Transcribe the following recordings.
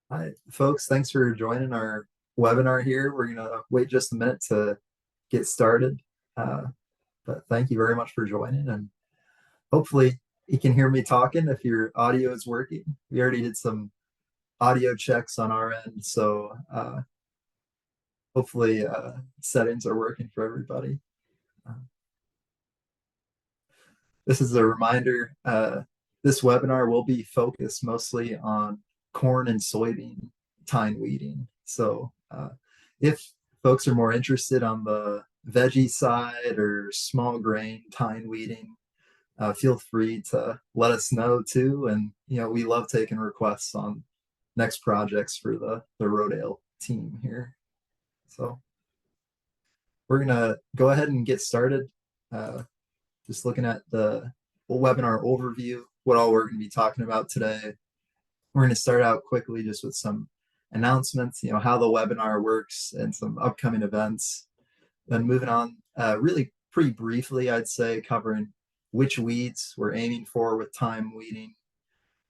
Hi, folks. Thanks for joining our webinar here. We're going to wait just a minute to get started. Uh, but thank you very much for joining. And hopefully, you can hear me talking if your audio is working. We already did some audio checks on our end. So hopefully, settings are working for everybody. Uh, this is a reminder this webinar will be focused mostly on corn and soybean tine weeding. So if folks are more interested on the veggie side or small grain tine weeding, feel free to let us know too. And we love taking requests on next projects for the Rodale team here. So we're gonna go ahead and get started. Uh, just looking at the webinar overview, what all we're going to be talking about today. We're going to start out quickly just with some announcements, how the webinar works and some upcoming events. Then moving on, really pretty briefly, I'd say, covering which weeds we're aiming for with time weeding.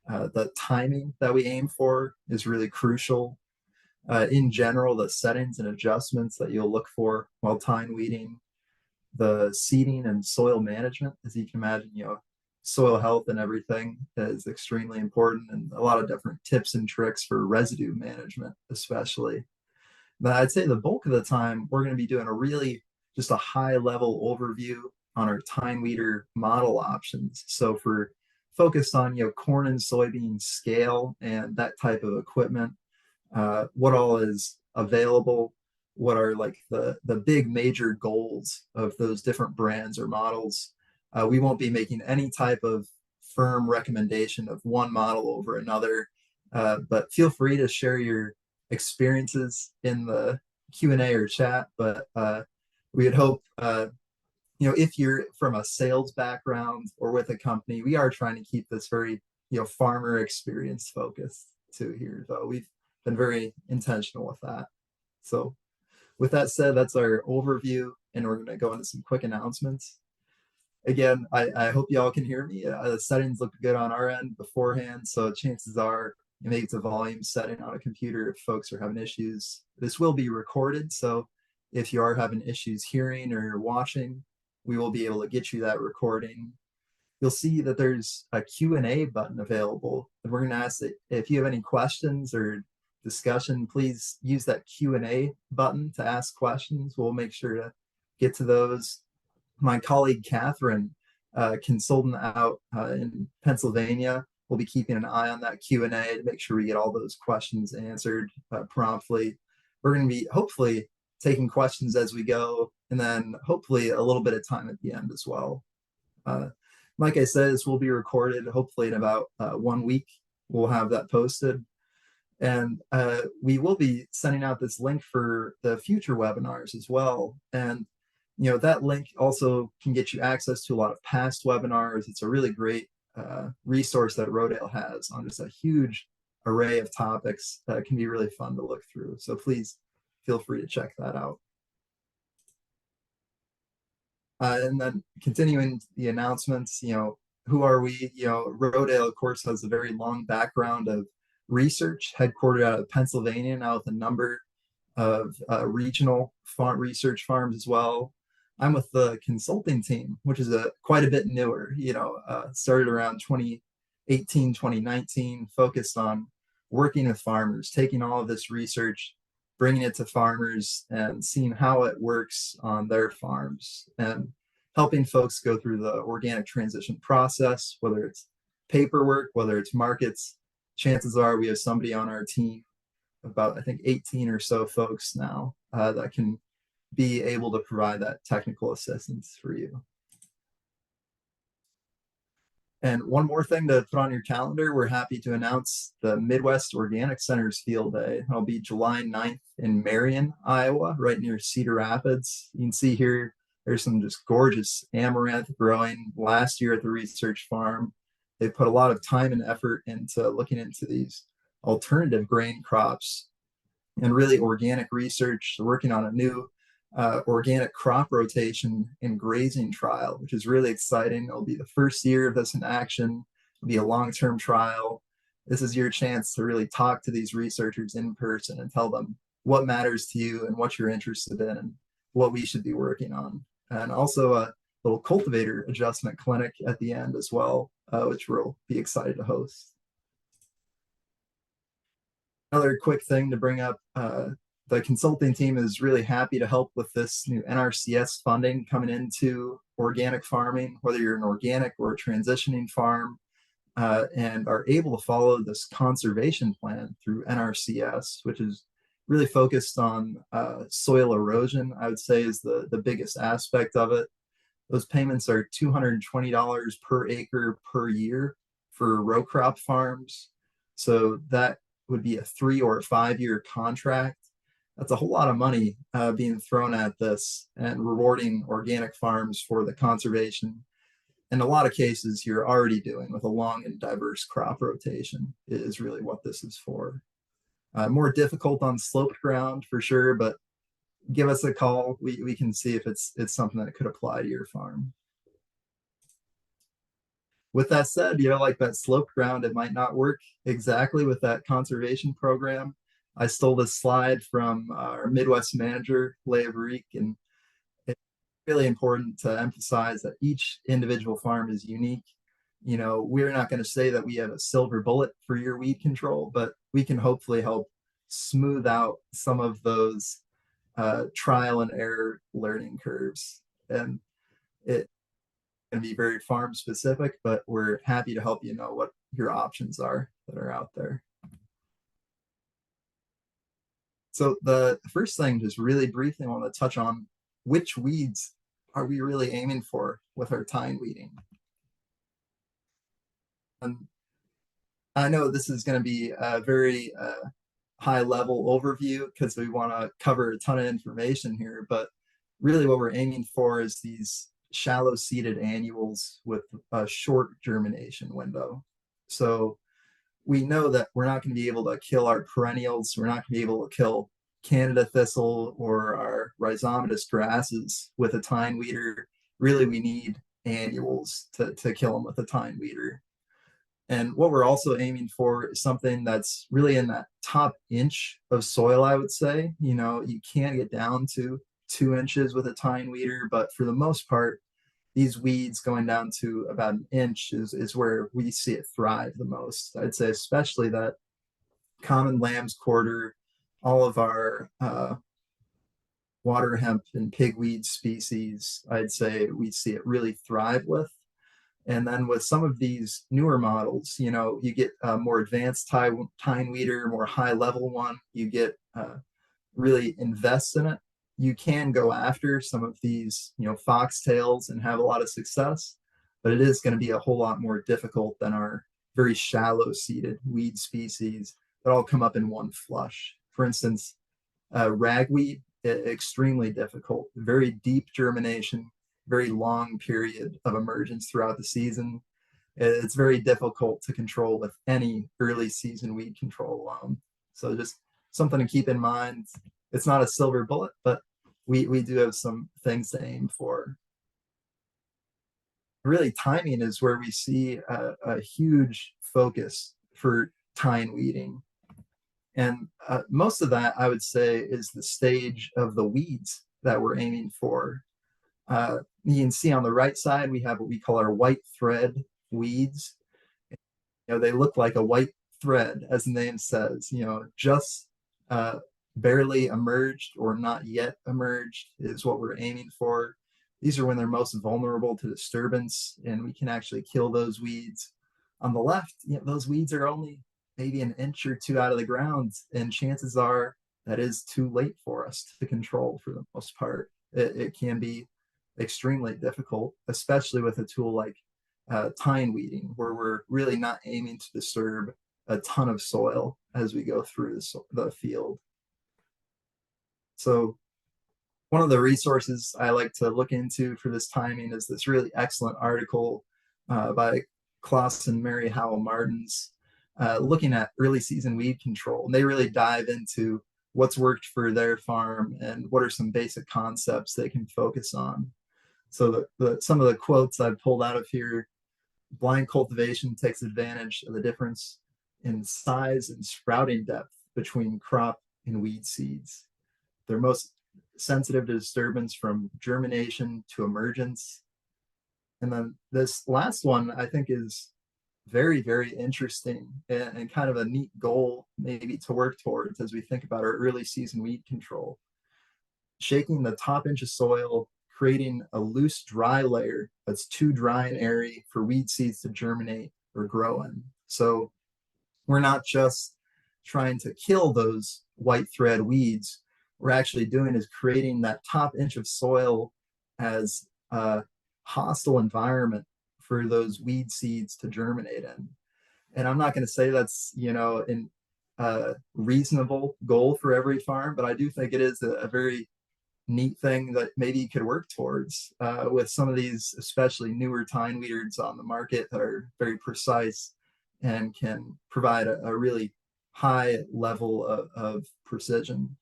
The timing that we aim for is really crucial. In general, the settings and adjustments that you'll look for while time weeding, the seeding and soil management. As you can imagine, soil health and everything is extremely important, and a lot of different tips and tricks for residue management, especially. But I'd say the bulk of the time, we're going to be doing a really just a high level overview on our tine weeder model options. So for focused on, corn and soybean scale and that type of equipment, what all is available, what are like the big major goals of those different brands or models. We won't be making any type of firm recommendation of one model over another, but feel free to share your experiences in the Q&A or chat. But we would hope, if you're from a sales background or with a company, we are trying to keep this very, farmer experience focused too here, though. We've been very intentional with that. So with that said, that's our overview, and we're going to go into some quick announcements. Again, I hope y'all can hear me. The settings look good on our end beforehand, so chances are maybe it's a volume setting on a computer if folks are having issues. This will be recorded, so if you are having issues hearing or you're watching, we will be able to get you that recording. You'll see that there's a Q&A button available, and we're going to ask that if you have any questions or discussion, please use that Q&A button to ask questions. We'll make sure to get to those. My colleague Catherine, consultant out in Pennsylvania, will be keeping an eye on that Q&A to make sure we get all those questions answered promptly. We're going to be hopefully taking questions as we go, and then hopefully a little bit of time at the end as well. Like I said, this will be recorded hopefully in about 1 week. We'll have that posted. And we will be sending out this link for the future webinars as well. And that link also can get you access to a lot of past webinars. It's a really great resource that Rodale has on just a huge array of topics that can be really fun to look through. So please feel free to check that out. And then continuing the announcements, who are we? Rodale, of course, has a very long background of research, headquartered out of Pennsylvania, now with a number of regional farm research farms as well. I'm with the consulting team, which is quite a bit newer. Started around 2018, 2019, focused on working with farmers, taking all of this research, bringing it to farmers and seeing how it works on their farms and helping folks go through the organic transition process, whether it's paperwork, whether it's markets. Chances are we have somebody on our team, about I think 18 or so folks now, that can be able to provide that technical assistance for you. And one more thing to put on your calendar, we're happy to announce the Midwest Organic Center's Field Day. It'll be July 9th in Marion, Iowa, right near Cedar Rapids. You can see here, there's some just gorgeous amaranth growing last year at the research farm. They put a lot of time and effort into looking into these alternative grain crops and really organic research. They're working on a new organic crop rotation and grazing trial, which is really exciting. It'll be the first year of this in action. It'll be a long-term trial. this is your chance to really talk to these researchers in person and tell them what matters to you and what you're interested in and what we should be working on. And also a little cultivator adjustment clinic at the end as well, which we'll be excited to host. Another quick thing to bring up, the consulting team is really happy to help with this new NRCS funding coming into organic farming, whether you're an organic or a transitioning farm, and are able to follow this conservation plan through NRCS, which is really focused on soil erosion, I would say is the biggest aspect of it. Those payments are $220 per acre per year for row crop farms. So that would be a 3 or 5 year contract. That's a whole lot of money being thrown at this and rewarding organic farms for the conservation. In a lot of cases, you're already doing with a long and diverse crop rotation is really what this is for. More difficult on sloped ground for sure, but give us a call. We can see if it's something that could apply to your farm. With that said, like that sloped ground, it might not work exactly with that conservation program. I stole this slide from our Midwest manager, Leah Varique, and it's really important to emphasize that each individual farm is unique. We're not going to say that we have a silver bullet for your weed control, but we can hopefully help smooth out some of those trial and error learning curves. And it can be very farm specific, but we're happy to help you know what your options are that are out there. So the first thing, just really briefly, I want to touch on which weeds are we really aiming for with our tine weeding. And I know this is going to be a very high level overview because we want to cover a ton of information here, but really what we're aiming for is these shallow seeded annuals with a short germination window. So we know that we're not going to be able to kill our perennials. We're not going to be able to kill Canada thistle or our rhizomatous grasses with a tine weeder. Really, we need annuals to kill them with a tine weeder. And what we're also aiming for is something that's really in that top inch of soil, I would say. You can get down to 2 inches with a tine weeder, but for the most part, these weeds going down to about an inch is where we see it thrive the most. I'd say especially that common lamb's quarter, all of our water hemp and pigweed species, I'd say we see it really thrive with. And then with some of these newer models, you get a more advanced tine weeder, more high level one, you get really invest in it. You can go after some of these, foxtails and have a lot of success, but it is going to be a whole lot more difficult than our very shallow seeded weed species that all come up in one flush. For instance, ragweed, extremely difficult, very deep germination, very long period of emergence throughout the season. It's very difficult to control with any early season weed control alone. So just something to keep in mind. It's not a silver bullet, but we do have some things to aim for. Really, timing is where we see a huge focus for tine weeding. And most of that, I would say, is the stage of the weeds that we're aiming for. You can see on the right side, we have what we call our white thread weeds. They look like a white thread, as the name says, just barely emerged or not yet emerged is what we're aiming for. These are when they're most vulnerable to disturbance, and we can actually kill those weeds. On the left, those weeds are only maybe an inch or two out of the ground, and chances are that is too late for us to control for the most part. It can be extremely difficult, especially with a tool like tine weeding, where we're really not aiming to disturb a ton of soil as we go through the field. So one of the resources I like to look into for this timing is this really excellent article by Klaus and Mary Howell Martins looking at early season weed control. And they really dive into what's worked for their farm and what are some basic concepts they can focus on. So some of the quotes I've pulled out of here: blind cultivation takes advantage of the difference in size and sprouting depth between crop and weed seeds. They're most sensitive to disturbance from germination to emergence. And then this last one I think is very, very interesting and kind of a neat goal maybe to work towards as we think about our early season weed control. Shaking the top inch of soil, creating a loose, dry layer that's too dry and airy for weed seeds to germinate or grow in. So we're not just trying to kill those white thread weeds. We're actually doing is creating that top inch of soil as a hostile environment for those weed seeds to germinate in. And I'm not going to say that's, an reasonable goal for every farm, but I do think it is a very neat thing that maybe you could work towards with some of these, especially newer tine weeders on the market that are very precise and can provide a really high level of precision.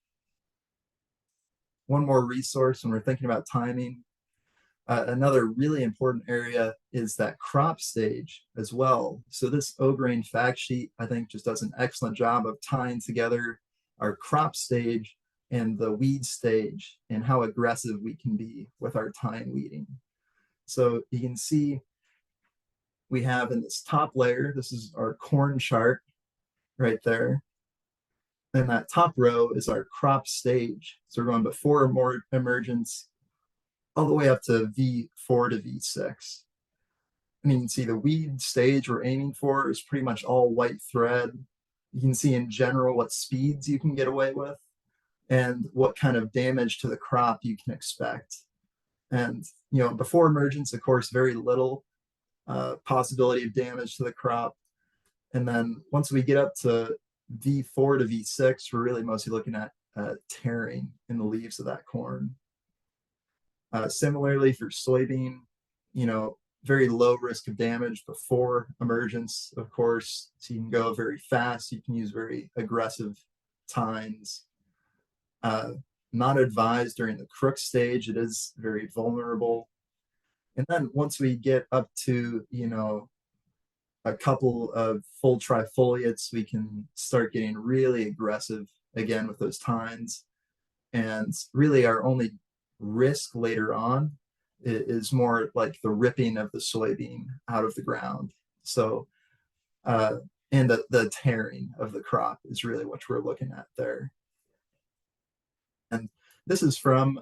One more resource when we're thinking about timing, another really important area is that crop stage as well. So this O-grain fact sheet, I think, just does an excellent job of tying together our crop stage and the weed stage and how aggressive we can be with our tine weeding. So you can see we have in this top layer, this is our corn chart right there. And that top row is our crop stage. So we're going before more emergence all the way up to V4 to V6. And you can see the weed stage we're aiming for is pretty much all white thread. You can see in general what speeds you can get away with and what kind of damage to the crop you can expect. And, before emergence, of course, very little possibility of damage to the crop. And then once we get up to V4 to V6, we're really mostly looking at tearing in the leaves of that corn. Similarly for soybean, very low risk of damage before emergence, of course. So you can go very fast. You can use very aggressive tines. Not advised during the crook stage. It is very vulnerable. And then once we get up to, a couple of full trifoliates, we can start getting really aggressive again with those tines. And really our only risk later on is more like the ripping of the soybean out of the ground. So, and the tearing of the crop is really what we're looking at there. And this is from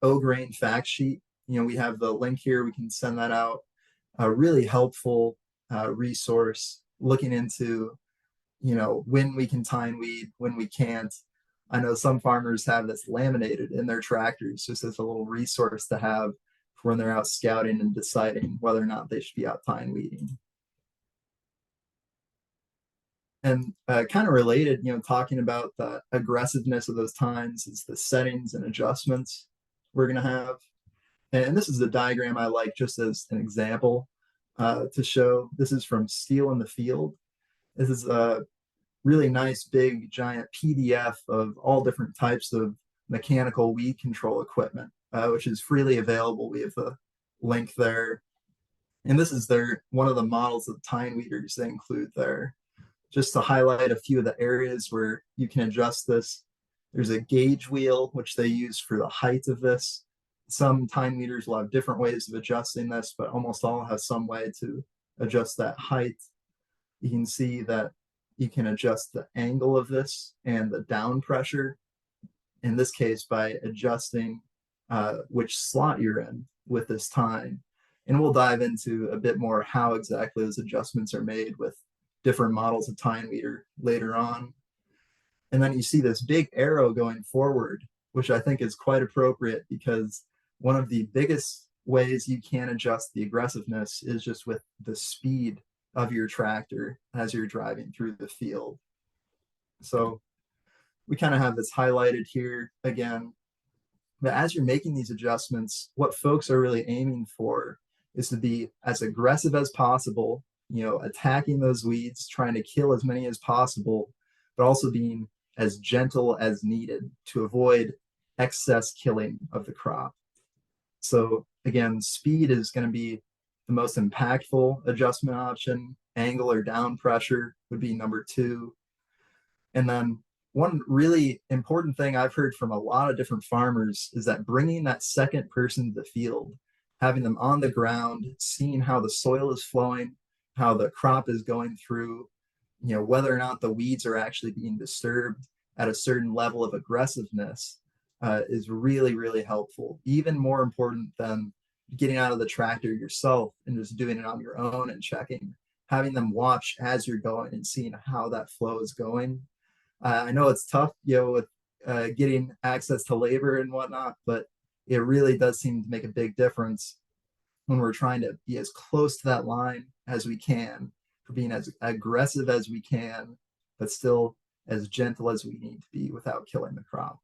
O-grain fact sheet. We have the link here. We can send that out. A really helpful resource looking into, when we can tine weed, when we can't. I know some farmers have this laminated in their tractors just as a little resource to have for when they're out scouting and deciding whether or not they should be out tine weeding. And kind of related, talking about the aggressiveness of those tines is the settings and adjustments we're going to have. And this is the diagram I like just as an example to show. This is from Steel in the Field. This is a really nice, big, giant PDF of all different types of mechanical weed control equipment, which is freely available. We have the link there. And this is one of the models of tine weeders they include there. Just to highlight a few of the areas where you can adjust this. There's a gauge wheel, which they use for the height of this. Some tine weeders will have different ways of adjusting this, but almost all have some way to adjust that height. You can see that you can adjust the angle of this and the down pressure, in this case by adjusting which slot you're in with this tine. And we'll dive into a bit more how exactly those adjustments are made with different models of tine weeder later on. And then you see this big arrow going forward, which I think is quite appropriate because one of the biggest ways you can adjust the aggressiveness is just with the speed of your tractor as you're driving through the field. So we kind of have this highlighted here again. But as you're making these adjustments, what folks are really aiming for is to be as aggressive as possible, attacking those weeds, trying to kill as many as possible, but also being as gentle as needed to avoid excess killing of the crop. So again, speed is going to be the most impactful adjustment option. Angle or down pressure would be number two. And then one really important thing I've heard from a lot of different farmers is that bringing that second person to the field, having them on the ground, seeing how the soil is flowing, how the crop is going through, whether or not the weeds are actually being disturbed at a certain level of aggressiveness is really, really helpful. Even more important than getting out of the tractor yourself and just doing it on your own and checking, having them watch as you're going and seeing how that flow is going. I know it's tough, with getting access to labor and whatnot, but it really does seem to make a big difference when we're trying to be as close to that line as we can, for being as aggressive as we can, but still as gentle as we need to be without killing the crop.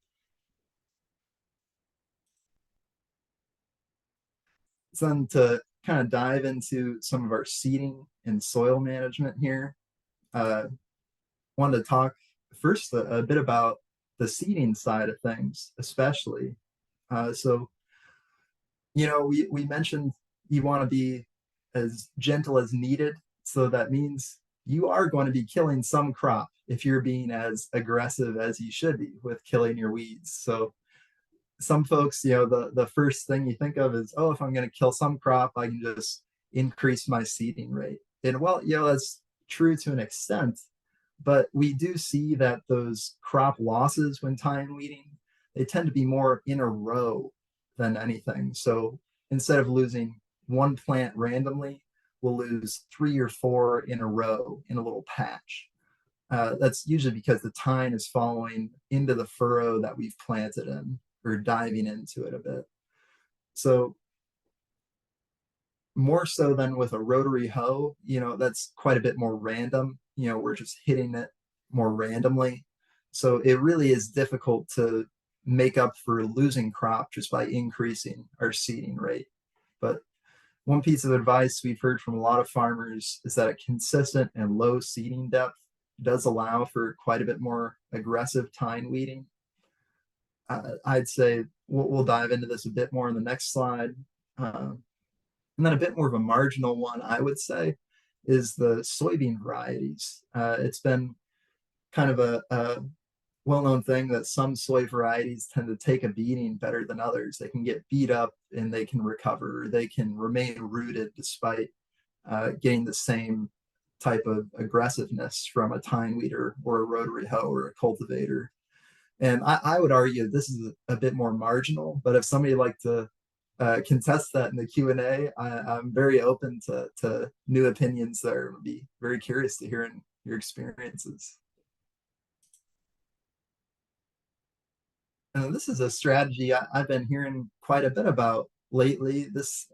So then to kind of dive into some of our seeding and soil management here, wanted to talk first a bit about the seeding side of things, especially. So, we mentioned you want to be as gentle as needed. So that means you are going to be killing some crop if you're being as aggressive as you should be with killing your weeds. So some folks, the first thing you think of is, oh, if I'm going to kill some crop, I can just increase my seeding rate. And well, that's true to an extent, but we do see that those crop losses when tine weeding, they tend to be more in a row than anything. So instead of losing one plant randomly, we'll lose 3 or 4 in a row in a little patch. That's usually because the tine is following into the furrow that we've planted in, or diving into it a bit. So more so than with a rotary hoe, that's quite a bit more random. We're just hitting it more randomly. So it really is difficult to make up for losing crop just by increasing our seeding rate. But one piece of advice we've heard from a lot of farmers is that a consistent and low seeding depth does allow for quite a bit more aggressive tine weeding. I'd say we'll dive into this a bit more in the next slide. And then a bit more of a marginal one, I would say, is the soybean varieties. It's been kind of a well-known thing that some soy varieties tend to take a beating better than others. They can get beat up and they can recover. They can remain rooted despite getting the same type of aggressiveness from a tine weeder or a rotary hoe or a cultivator. And I would argue this is a bit more marginal, but if somebody would like to contest that in the Q&A, I'm very open to new opinions there. I'd be very curious to hear your experiences. This is a strategy I've been hearing quite a bit about lately, this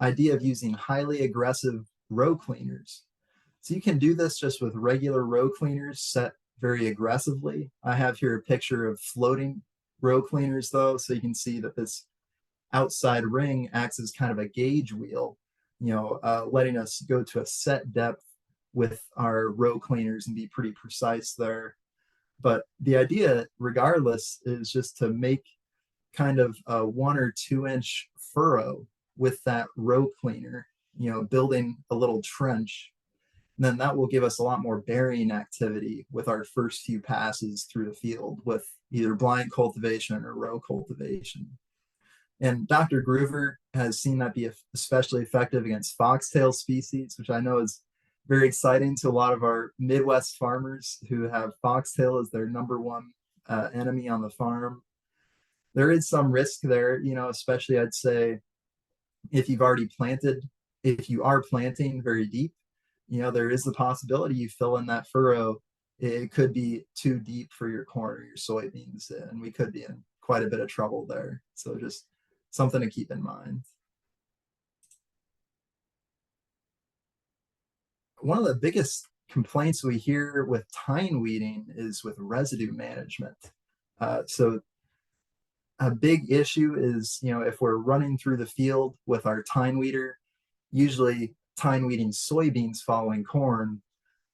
idea of using highly aggressive row cleaners. So you can do this just with regular row cleaners set very aggressively. I have here a picture of floating row cleaners though, so you can see that this outside ring acts as kind of a gauge wheel, letting us go to a set depth with our row cleaners and be pretty precise there. But the idea, regardless, is just to make kind of a 1 or 2 inch furrow with that row cleaner, building a little trench. And then that will give us a lot more burying activity with our first few passes through the field with either blind cultivation or row cultivation. And Dr. Groover has seen that be especially effective against foxtail species, which I know is very exciting to a lot of our Midwest farmers who have foxtail as their #1 enemy on the farm. There is some risk there, especially I'd say if you've already planted, if you are planting very deep, there is the possibility you fill in that furrow. It could be too deep for your corn or your soybeans, and we could be in quite a bit of trouble there. So just something to keep in mind. One of the biggest complaints we hear with tine weeding is with residue management. So a big issue is, if we're running through the field with our tine weeder, usually tine weeding soybeans following corn,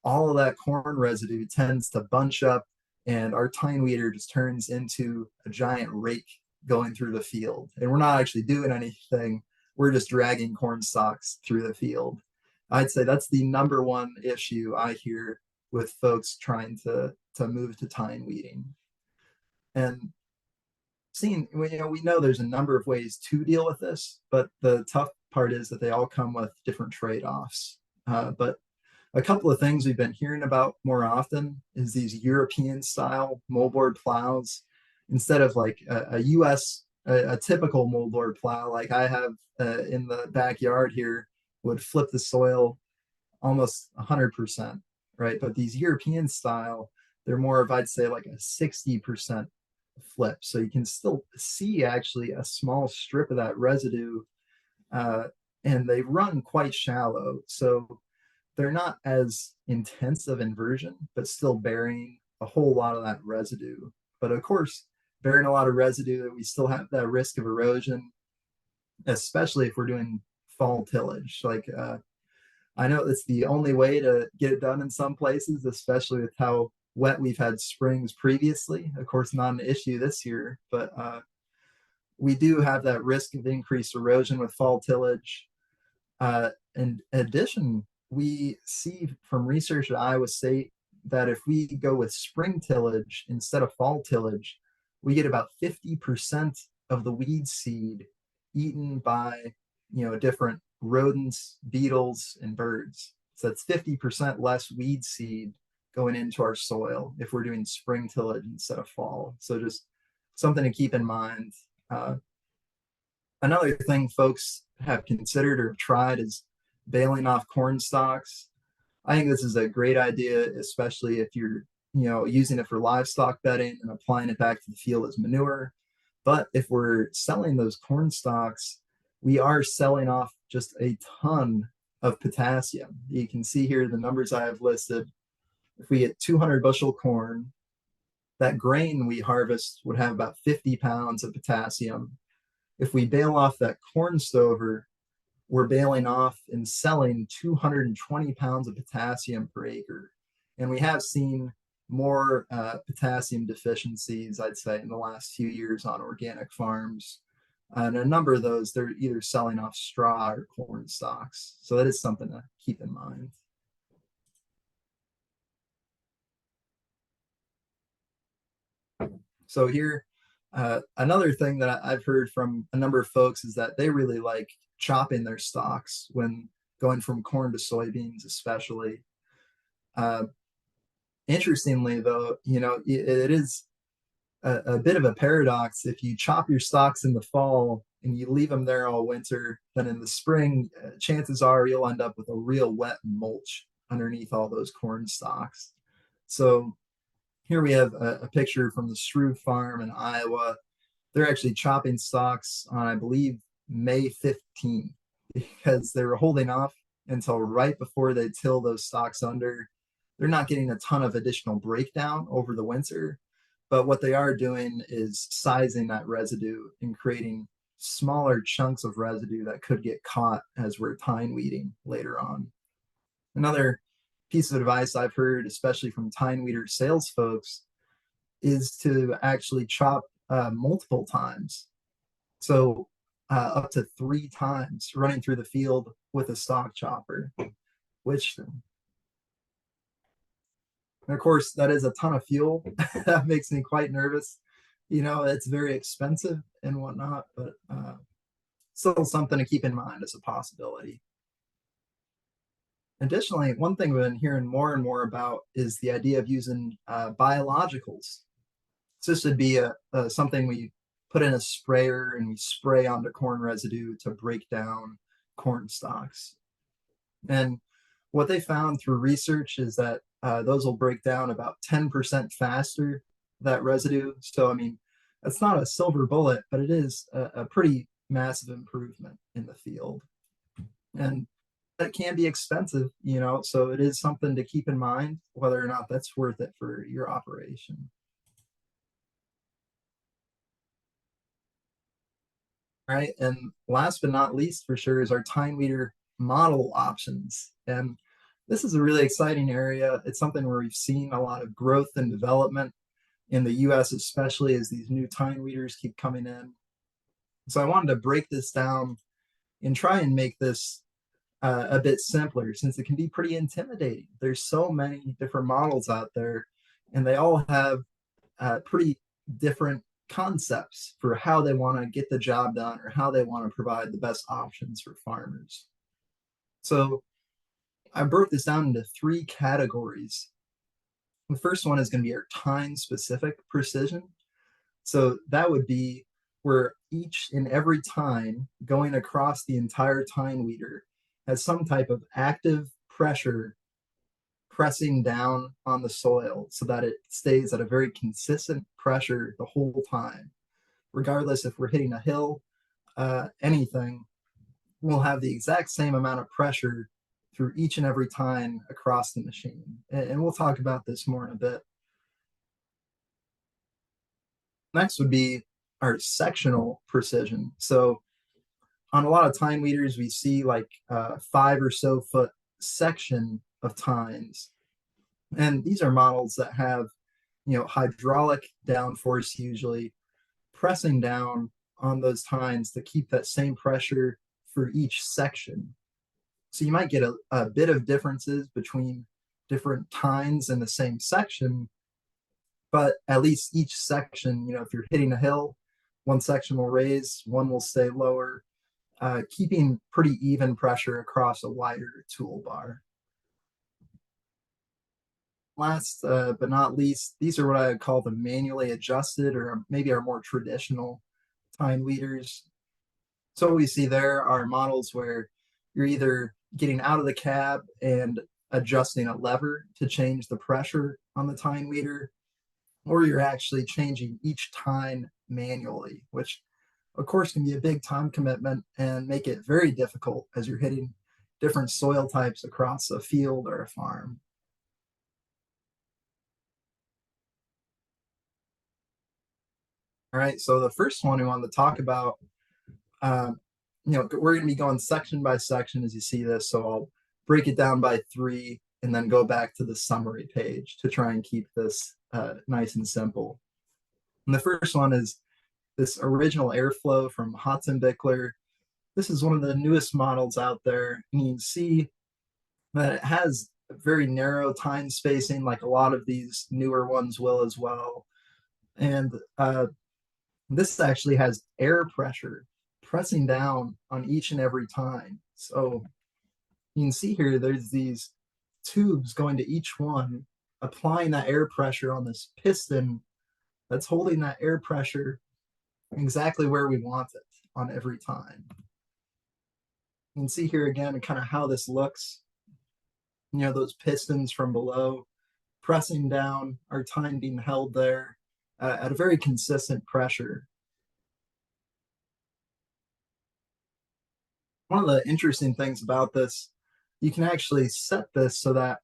all of that corn residue tends to bunch up and our tine weeder just turns into a giant rake going through the field. And we're not actually doing anything we're just dragging corn stalks through the field. I'd say that's the number one issue I hear with folks trying to move to tine weeding. And we know there's a number of ways to deal with this, but the tough part is that they all come with different trade-offs. But a couple of things we've been hearing about more often is these European style moldboard plows. Instead of like a US, a typical moldboard plow like I have in the backyard here would flip the soil almost 100%, right? But these European style, they're more of, I'd say, like a 60% flip. So you can still see actually a small strip of that residue, and they run quite shallow. So they're not as intense of inversion, but still bearing a whole lot of that residue. But of course, bearing a lot of residue, we still have that risk of erosion, especially if we're doing fall tillage. Like I know it's the only way to get it done in some places, especially with how wet we've had springs previously. Of course, not an issue this year, but we do have that risk of increased erosion with fall tillage. In addition, we see from research at Iowa State that if we go with spring tillage instead of fall tillage, we get about 50% of the weed seed eaten by different rodents, beetles, and birds. So that's 50% less weed seed going into our soil if we're doing spring tillage instead of fall. So just something to keep in mind. Another thing folks have considered or tried is baling off corn stalks. I think this is a great idea, especially if you're using it for livestock bedding and applying it back to the field as manure. But if we're selling those corn stalks, we are selling off just a ton of potassium. You can see here the numbers I have listed. If we get 200 bushel corn, that grain we harvest would have about 50 pounds of potassium. If we bale off that corn stover, we're baling off and selling 220 pounds of potassium per acre. And we have seen more potassium deficiencies, I'd say, in the last few years on organic farms. And a number of those, they're either selling off straw or corn stalks. So that is something to keep in mind. So here, another thing that I've heard from a number of folks is that they really like chopping their stalks when going from corn to soybeans, especially. Interestingly, though, it is a bit of a paradox. If you chop your stalks in the fall and you leave them there all winter, then in the spring, chances are you'll end up with a real wet mulch underneath all those corn stalks. So here we have a picture from the Shreve farm in Iowa. They're actually chopping stalks on, I believe, May 15th because they were holding off until right before they till those stalks under. They're not getting a ton of additional breakdown over the winter, but what they are doing is sizing that residue and creating smaller chunks of residue that could get caught as we're tine weeding later on. Another piece of advice I've heard, especially from tine weeder sales folks, is to actually chop multiple times. So up to 3 times running through the field with a stalk chopper, which, and of course, that is a ton of fuel. That makes me quite nervous. It's very expensive and whatnot, but still something to keep in mind as a possibility. Additionally, one thing we've been hearing more and more about is the idea of using biologicals. So this would be something we put in a sprayer and we spray onto corn residue to break down corn stalks. And what they found through research is that those will break down about 10% faster, that residue. So, I mean, that's not a silver bullet, but it is a pretty massive improvement in the field. And that can be expensive, so it is something to keep in mind whether or not that's worth it for your operation. All right, and last but not least, for sure, is our tine weeder model options. And this is a really exciting area. It's something where we've seen a lot of growth and development in the US, especially as these new tine weeders keep coming in. So I wanted to break this down and try and make this a bit simpler since it can be pretty intimidating. There's so many different models out there, and they all have pretty different concepts for how they want to get the job done or how they want to provide the best options for farmers. So I broke this down into three categories. The first one is going to be our time specific precision. So that would be where each and every tine going across the entire tine weeder has some type of active pressure pressing down on the soil so that it stays at a very consistent pressure the whole time. Regardless if we're hitting a hill, anything, we'll have the exact same amount of pressure through each and every tine across the machine. And we'll talk about this more in a bit. Next would be our sectional precision. So on a lot of tine weeders, we see like 5 or so foot section of tines. And these are models that have, hydraulic downforce usually pressing down on those tines to keep that same pressure for each section. So you might get a bit of differences between different tines in the same section, but at least each section, if you're hitting a hill, one section will raise, one will stay lower, keeping pretty even pressure across a wider toolbar. Last but not least, these are what I would call the manually adjusted or maybe our more traditional tine weeders. So what we see there are models where you're either getting out of the cab and adjusting a lever to change the pressure on the tine weeder, or you're actually changing each tine manually, which of course can be a big time commitment and make it very difficult as you're hitting different soil types across a field or a farm. All right, so the first one we wanted to talk about, we're going to be going section by section as you see this. So I'll break it down by three and then go back to the summary page to try and keep this nice and simple. And the first one is this original airflow from Hotzenbickler. This is one of the newest models out there. And you can see that it has very narrow tine spacing, like a lot of these newer ones will as well. And this actually has air pressure pressing down on each and every tine. So you can see here, there's these tubes going to each one, applying that air pressure on this piston that's holding that air pressure exactly where we want it on every tine. You can see here again kind of how this looks. Those pistons from below pressing down, our tine being held there at a very consistent pressure. One of the interesting things about this, you can actually set this so that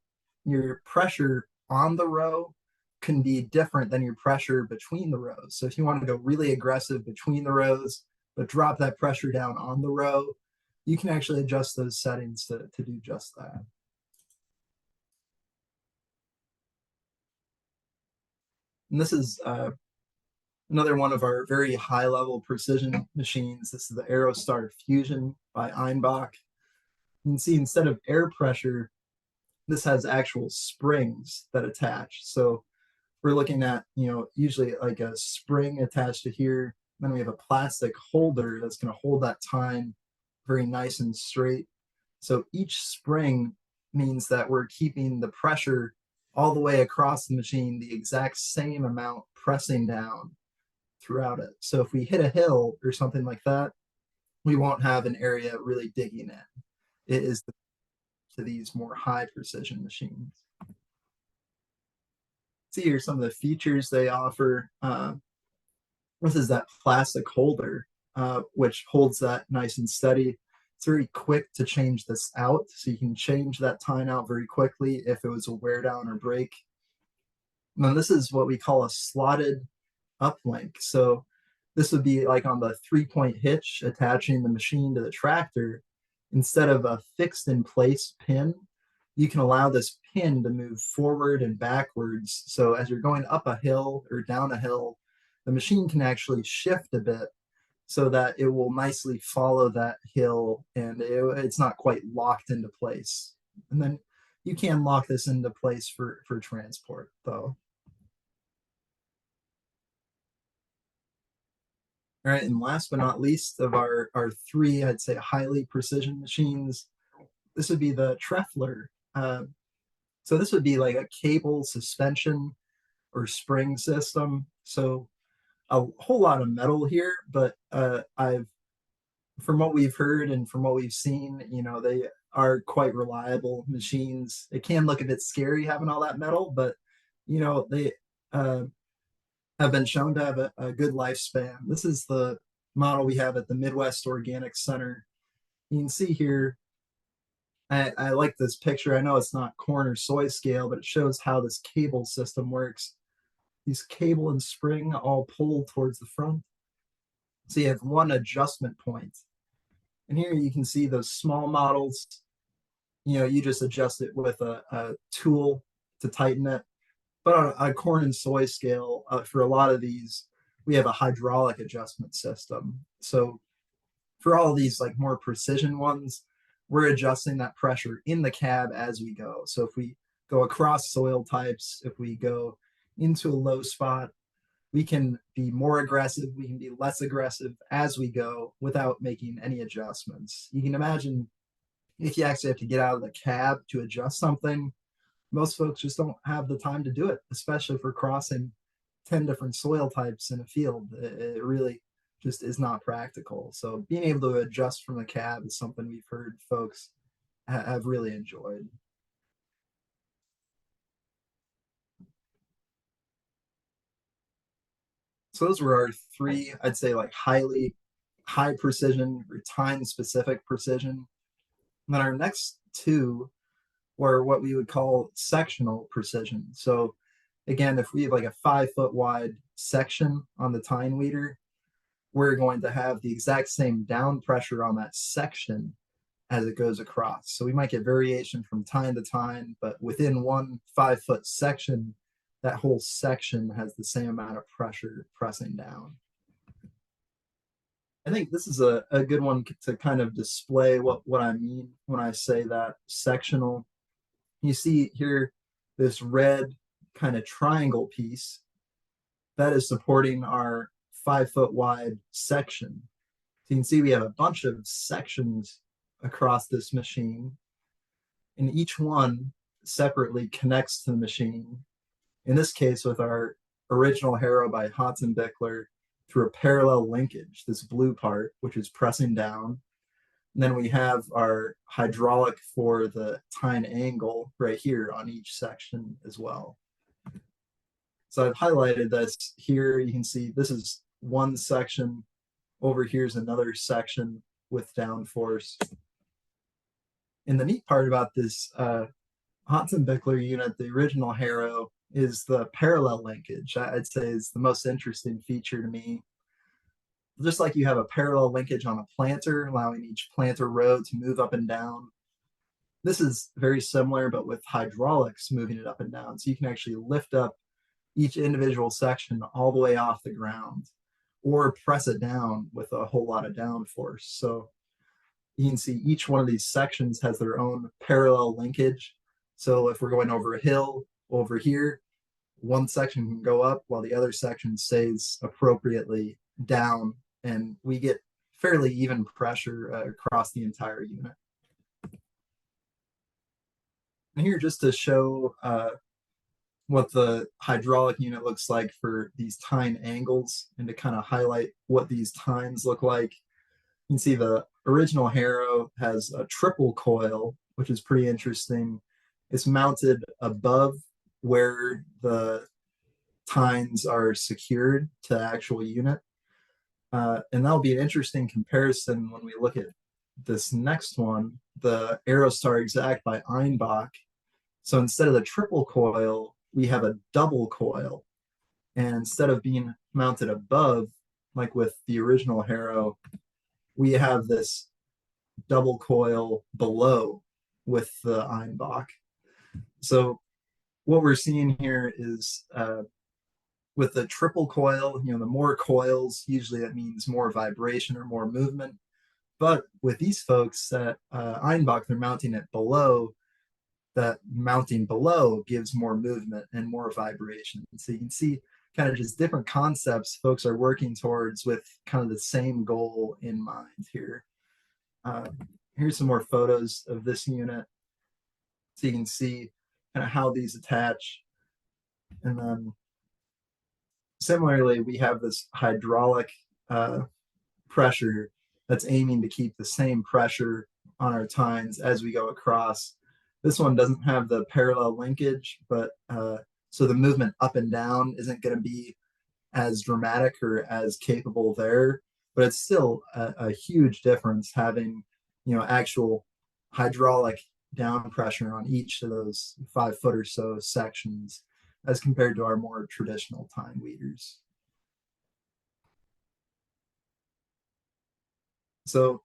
your pressure on the row can be different than your pressure between the rows. So if you want to go really aggressive between the rows, but drop that pressure down on the row, you can actually adjust those settings to do just that. And this is another one of our very high level precision machines. This is the Aerostar Fusion by Einbach. You can see instead of air pressure, this has actual springs that attach. So we're looking at, usually like a spring attached to here. Then we have a plastic holder that's going to hold that tine very nice and straight. So each spring means that we're keeping the pressure all the way across the machine, the exact same amount pressing down throughout it. So if we hit a hill or something like that, we won't have an area really digging in. It is to these more high precision machines. See here some of the features they offer. This is that plastic holder, which holds that nice and steady. It's very quick to change this out, so you can change that tine out very quickly if it was a wear down or break. And then this is what we call a slotted uplink. So this would be like on the 3-point hitch attaching the machine to the tractor. Instead of a fixed in place pin, you can allow this pin to move forward and backwards. So as you're going up a hill or down a hill, the machine can actually shift a bit so that it will nicely follow that hill and it's not quite locked into place. And then you can lock this into place for transport though. All right, and last but not least of our three, I'd say highly precision machines, this would be the Trefler. So this would be like a cable suspension or spring system. So a whole lot of metal here, but I've from what we've heard and from what we've seen, they are quite reliable machines. It can look a bit scary having all that metal, but they uh, have been shown to have a good lifespan. This is the model we have at the Midwest Organic Center. You can see here, I like this picture. I know it's not corn or soy scale, but it shows how this cable system works. These cable and spring all pull towards the front. So you have one adjustment point. And here you can see those small models. You just adjust it with a tool to tighten it. But on a corn and soy scale, for a lot of these, we have a hydraulic adjustment system. So for all of these like more precision ones, we're adjusting that pressure in the cab as we go. So if we go across soil types, if we go into a low spot, we can be more aggressive, we can be less aggressive as we go without making any adjustments. You can imagine if you actually have to get out of the cab to adjust something, most folks just don't have the time to do it, especially for crossing 10 different soil types in a field. It really just is not practical. So being able to adjust from the cab is something we've heard folks have really enjoyed. So those were our three, I'd say like high precision or time specific precision. And then our next two were what we would call sectional precision. So again, if we have like a 5 foot wide section on the tine weeder, we're going to have the exact same down pressure on that section as it goes across. So we might get variation from tine to tine, but within one 5 foot section, that whole section has the same amount of pressure pressing down. I think this is a good one to kind of display what I mean when I say that sectional. You see here this red kind of triangle piece that is supporting our 5 foot wide section. So you can see we have a bunch of sections across this machine, and each one separately connects to the machine. In this case, with our original harrow by Hotzenbickler through a parallel linkage, this blue part, which is pressing down. And then we have our hydraulic for the tine angle right here on each section as well. So I've highlighted this here. You can see this is one section. Over here is another section with downforce. And the neat part about this Hotzenbickler unit, the original harrow, is the parallel linkage. I'd say is the most interesting feature to me. Just like you have a parallel linkage on a planter, allowing each planter row to move up and down. This is very similar, but with hydraulics moving it up and down. So you can actually lift up each individual section all the way off the ground or press it down with a whole lot of downforce. So you can see each one of these sections has their own parallel linkage. So if we're going over a hill over here, one section can go up while the other section stays appropriately down, and we get fairly even pressure across the entire unit. And here just to show what the hydraulic unit looks like for these tine angles and to kind of highlight what these tines look like. You can see the original harrow has a triple coil, which is pretty interesting. It's mounted above where the tines are secured to the actual unit. And that'll be an interesting comparison when we look at this next one, the Aerostar Exact by Einbach. So instead of the triple coil, we have a double coil. And instead of being mounted above, like with the original harrow, we have this double coil below with the Einbach. So what we're seeing here is With the triple coil, the more coils, usually that means more vibration or more movement. But with these folks at Einbach, they're mounting it below. That mounting below gives more movement and more vibration. So you can see kind of just different concepts folks are working towards with kind of the same goal in mind here. Uh, Here's some more photos of this unit. So you can see kind of how these attach. And then similarly, we have this hydraulic uh, pressure that's aiming to keep the same pressure on our tines as we go across. This one doesn't have the parallel linkage, but so the movement up and down isn't going to be as dramatic or as capable there, but it's still a huge difference having, actual hydraulic down pressure on each of those 5 foot or so sections as compared to our more traditional tine weeders. So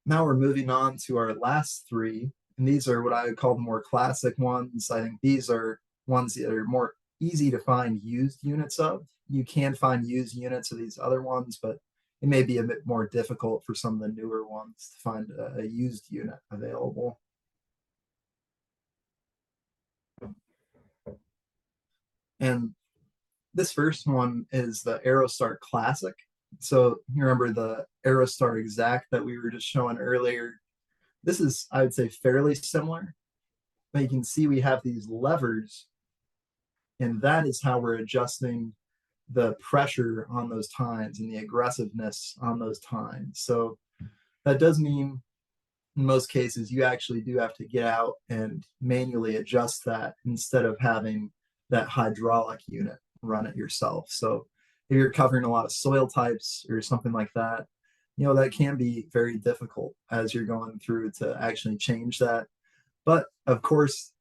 now we're moving on to our last three, and these are what I would call the more classic ones. I think these are ones that are more easy to find used units of. You can find used units of these other ones, but it may be a bit more difficult for some of the newer ones to find a used unit available. And this first one is the Aerostar Classic. So you remember the Aerostar Exact that we were just showing earlier. This is, I would say, fairly similar, but you can see we have these levers, and that is how we're adjusting the pressure on those tines and the aggressiveness on those tines. So that does mean in most cases you actually do have to get out and manually adjust that instead of having that hydraulic unit run it yourself. So if you're covering a lot of soil types or something like that, that can be very difficult as you're going through to actually change that. But of course,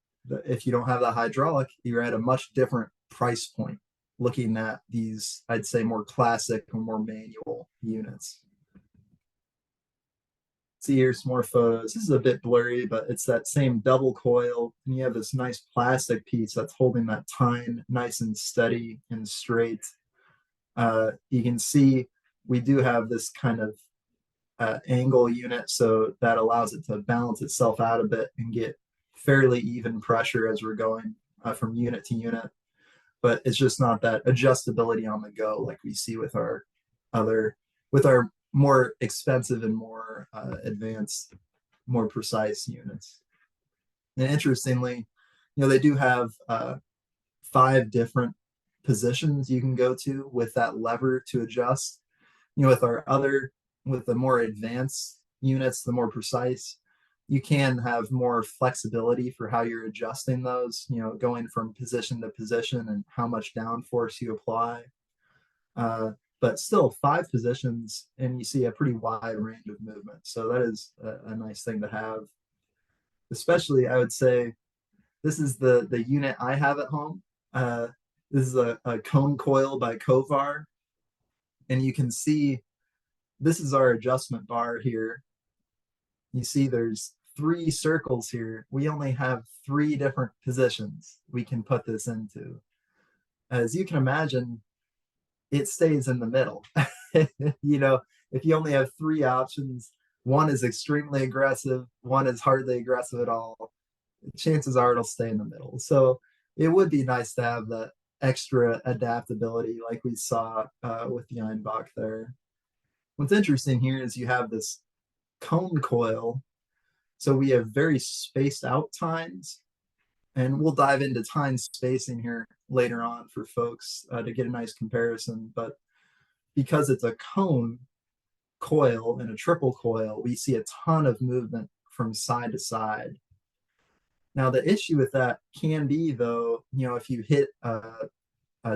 if you don't have the hydraulic, you're at a much different price point looking at these, I'd say, more classic or more manual units. See, here's more photos. This is a bit blurry, but it's that same double coil. And you have this nice plastic piece that's holding that tine nice and steady and straight. You can see we do have this kind of angle unit, so that allows it to balance itself out a bit and get fairly even pressure as we're going from unit to unit. But it's just not that adjustability on the go like we see with our other, with our more expensive and more advanced, more precise units. And interestingly, they do have 5 different positions you can go to with that lever to adjust. With our other, with the more advanced units, the more precise, you can have more flexibility for how you're adjusting those, going from position to position and how much downforce you apply. But still 5 positions, and you see a pretty wide range of movement. So that is a nice thing to have. Especially, I would say, this is the unit I have at home. This is a cone coil by Kovar, and you can see this is our adjustment bar here. You see there's 3 circles here. We only have 3 different positions we can put this into. As you can imagine, it stays in the middle. If you only have 3 options, one is extremely aggressive, one is hardly aggressive at all, chances are it'll stay in the middle. So it would be nice to have that extra adaptability like we saw with the Einbach there. What's interesting here is you have this cone coil. So we have very spaced out tines, and we'll dive into tine spacing here later on for folks to get a nice comparison. But because it's a cone coil and a triple coil, we see a ton of movement from side to side. Now, the issue with that can be, though, if you hit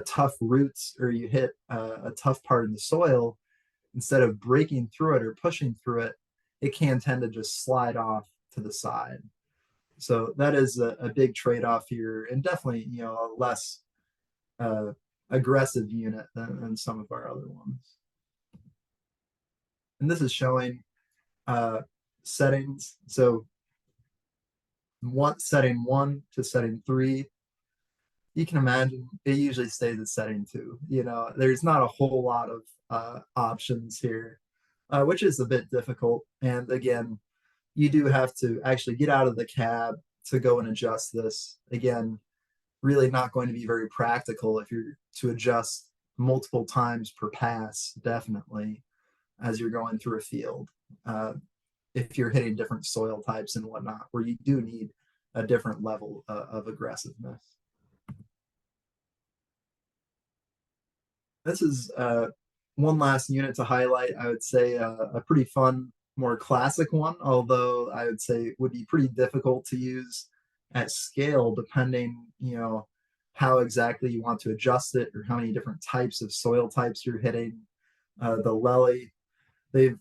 tough roots or you hit a tough part in the soil, instead of breaking through it or pushing through it, it can tend to just slide off to the side. So that is a big trade-off here, and definitely, a less aggressive unit than some of our other ones. And this is showing settings. So setting 1 to setting 3. you can imagine it usually stays at setting two. You know, there's not a whole lot of options here, which is a bit difficult. And again, you do have to actually get out of the cab to go and adjust this. Again, really not going to be very practical if you're to adjust multiple times per pass, definitely, as you're going through a field. If you're hitting different soil types and whatnot, where you do need a different level of aggressiveness. This is one last unit to highlight. I would say a pretty fun, more classic one, although I would say would be pretty difficult to use at scale, depending, how exactly you want to adjust it or how many different types of soil types you're hitting. The Lely, they've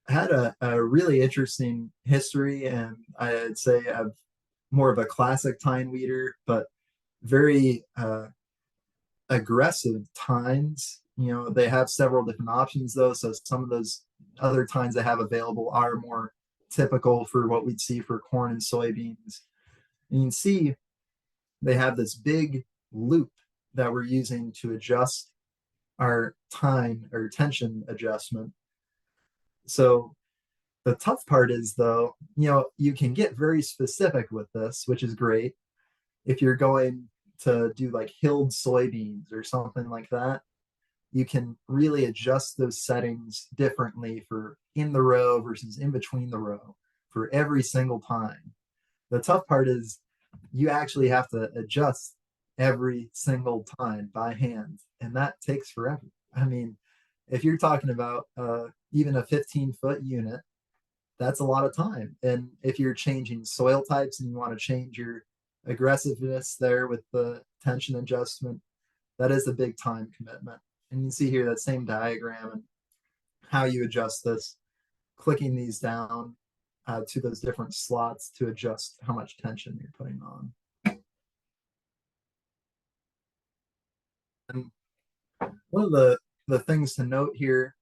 had a really interesting history, and I'd say I've more of a classic tine weeder, but very aggressive tines. They have several different options though, so some of those other tines they have available are more typical for what we'd see for corn and soybeans. And you can see they have this big loop that we're using to adjust our tine or tension adjustment. So the tough part is though, you can get very specific with this, which is great. If you're going to do like hilled soybeans or something like that, you can really adjust those settings differently for in the row versus in between the row for every single time. The tough part is you actually have to adjust every single time by hand, and that takes forever. I mean, if you're talking about even a 15-foot unit, that's a lot of time. And if you're changing soil types and you want to change your aggressiveness there with the tension adjustment, that is a big time commitment. And you can see here that same diagram and how you adjust this, clicking these down to those different slots to adjust how much tension you're putting on. And one of the things to note here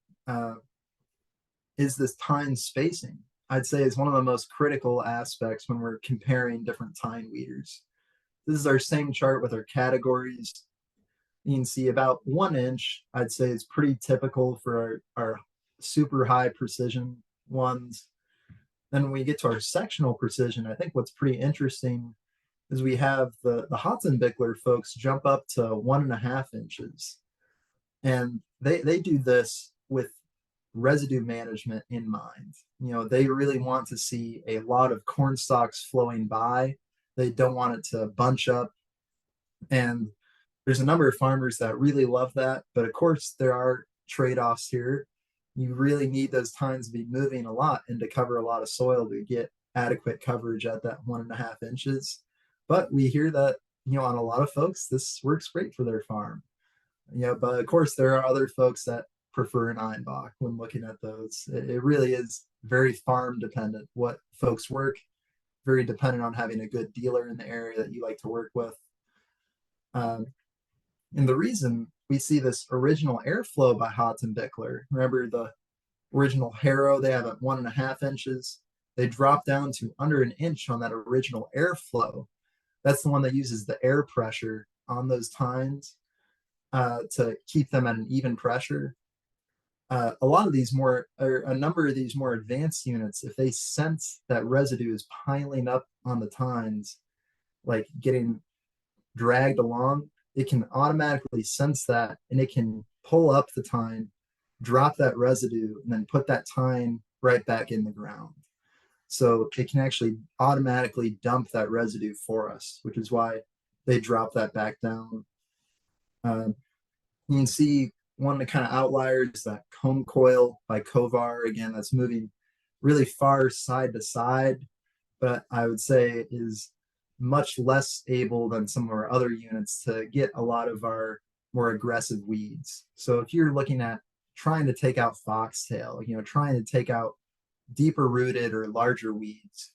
is this tine spacing. I'd say is one of the most critical aspects when we're comparing different tine weeders. This is our same chart with our categories. You can see about 1 inch, I'd say is pretty typical for our super high precision ones. Then when we get to our sectional precision, I think what's pretty interesting is we have the Hotzenbickler folks jump up to 1.5 inches. And they do this with residue management in mind. They really want to see a lot of corn stalks flowing by. They don't want it to bunch up. And there's a number of farmers that really love that. But of course, there are trade offs here. You really need those tines to be moving a lot and to cover a lot of soil to get adequate coverage at that 1.5 inches. But we hear that, on a lot of folks, this works great for their farm. But of course, there are other folks that prefer an Einbach when looking at those. It really is very farm dependent what folks work, very dependent on having a good dealer in the area that you like to work with. And the reason we see this original airflow by Hotzenbickler, remember the original Harrow, they have at 1.5 inches. They drop down to under an inch on that original airflow. That's the one that uses the air pressure on those tines to keep them at an even pressure. A lot of these more, or a number of these more advanced units, if they sense that residue is piling up on the tines, like getting dragged along, it can automatically sense that and it can pull up the tine, drop that residue, and then put that tine right back in the ground. So it can actually automatically dump that residue for us, which is why they drop that back down. You can see one of the kind of outliers, that comb coil by Kovar. Again, that's moving really far side to side, but I would say is much less able than some of our other units to get a lot of our more aggressive weeds. So if you're looking at trying to take out foxtail, trying to take out deeper rooted or larger weeds,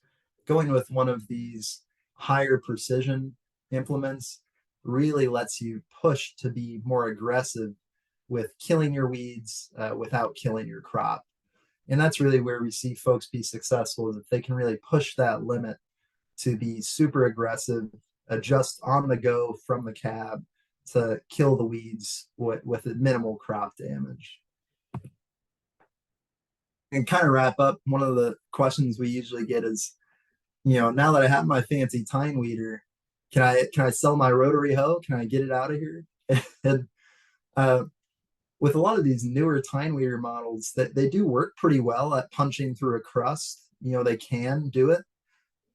going with one of these higher precision implements really lets you push to be more aggressive with killing your weeds without killing your crop. And that's really where we see folks be successful, is if they can really push that limit to be super aggressive adjust on the go from the cab to kill the weeds with minimal crop damage. And kind of wrap up, one of the questions we usually get is, now that I have my fancy tine weeder, can I sell my rotary hoe? Can I get it out of here? And uh, with a lot of these newer tine weeder models, that they do work pretty well at punching through a crust. They can do it.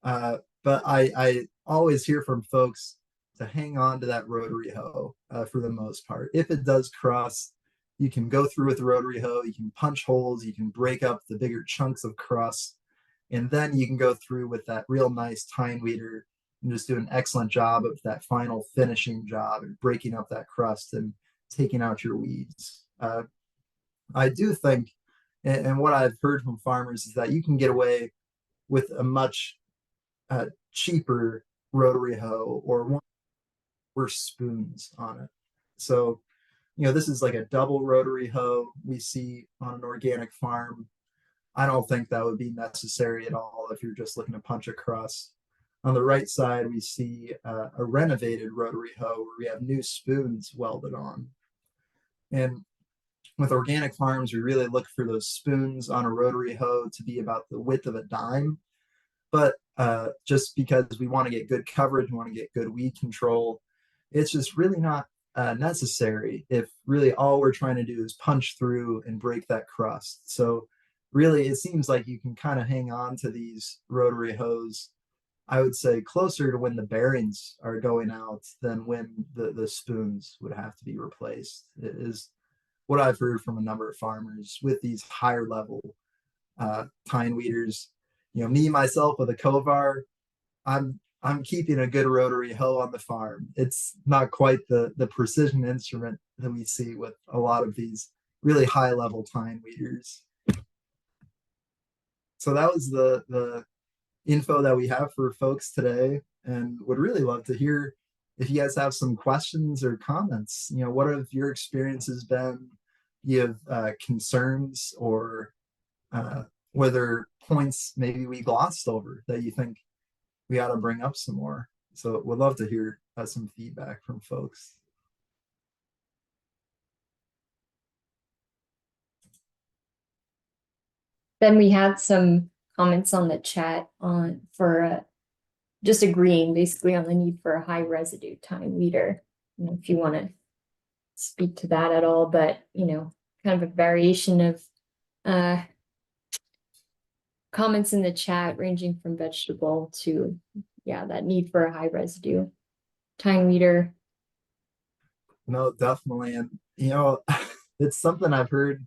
But I always hear from folks to hang on to that rotary hoe for the most part. If it does cross, you can go through with the rotary hoe, you can punch holes, you can break up the bigger chunks of crust, and then you can go through with that real nice tine weeder and just do an excellent job of that final finishing job and breaking up that crust and taking out your weeds. I do think, and what I've heard from farmers is that you can get away with a much cheaper rotary hoe or one worse spoons on it. So, this is like a double rotary hoe we see on an organic farm. I don't think that would be necessary at all if you're just looking to punch across. On the right side, we see a renovated rotary hoe where we have new spoons welded on. And with organic farms, we really look for those spoons on a rotary hoe to be about the width of a dime. But just because we want to get good coverage, we want to get good weed control, it's just really not necessary if really all we're trying to do is punch through and break that crust. So really, it seems like you can kind of hang on to these rotary hoes, I would say, closer to when the bearings are going out than when the spoons would have to be replaced. It is what I've heard from a number of farmers with these higher level tine weeders. Me myself with a Kovar, I'm keeping a good rotary hoe on the farm. It's not quite the precision instrument that we see with a lot of these really high level tine weeders. So that was the info that we have for folks today, and would really love to hear if you guys have some questions or comments. What have your experiences been? You have concerns or whether points maybe we glossed over that you think we ought to bring up some more. So we'd love to hear some feedback from folks. Then we had some comments on the chat on for just agreeing basically on the need for a high residue tine weeder. If you want to speak to that at all, but kind of a variation of comments in the chat ranging from vegetable to that need for a high residue tine weeder. No, definitely. And it's something I've heard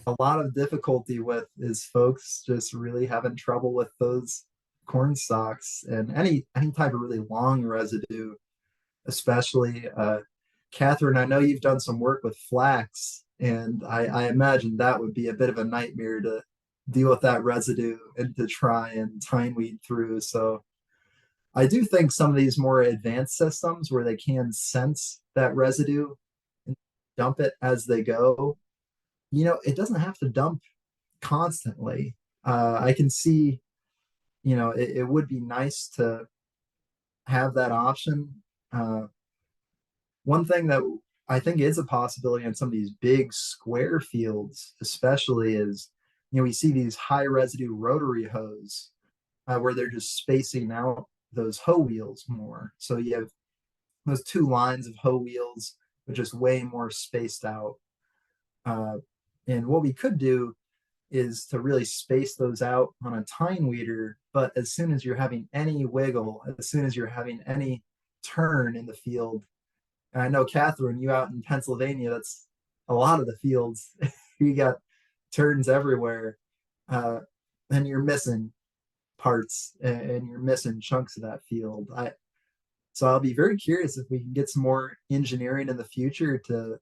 a lot of difficulty with is folks just really having trouble with those corn stalks and any type of really long residue, especially Catherine, I know you've done some work with flax, and I imagine that would be a bit of a nightmare to deal with that residue and to try and tine weed through. So I do think some of these more advanced systems where they can sense that residue and dump it as they go, it doesn't have to dump constantly. I can see, it would be nice to have that option. One thing that I think is a possibility on some of these big square fields, especially, is we see these high residue rotary hoes where they're just spacing out those hoe wheels more. So you have those two lines of hoe wheels, but just way more spaced out. And what we could do is to really space those out on a tine weeder. But as soon as you're having any wiggle, as soon as you're having any turn in the field, and I know, Catherine, you out in Pennsylvania, that's a lot of the fields. You got turns everywhere. And you're missing parts and you're missing chunks of that field. So I'll be very curious if we can get some more engineering in the future to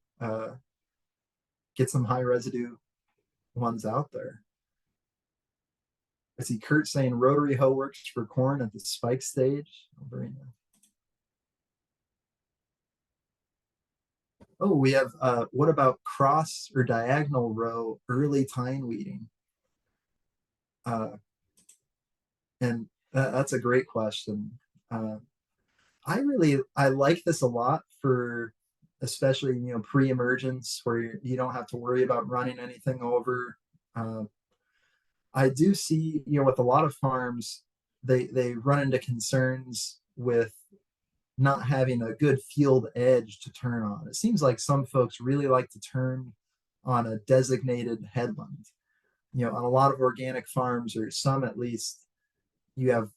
get some high residue ones out there. I see Kurt saying rotary hoe works for corn at the spike stage. Oh, very nice. Oh, we have what about cross or diagonal row early tine weeding? And that's a great question. I like this a lot for especially pre-emergence where you don't have to worry about running anything over. Uh, I do see with a lot of farms they run into concerns with not having a good field edge to turn on. It seems like some folks really like to turn on a designated headland. On a lot of organic farms, or some at least, you have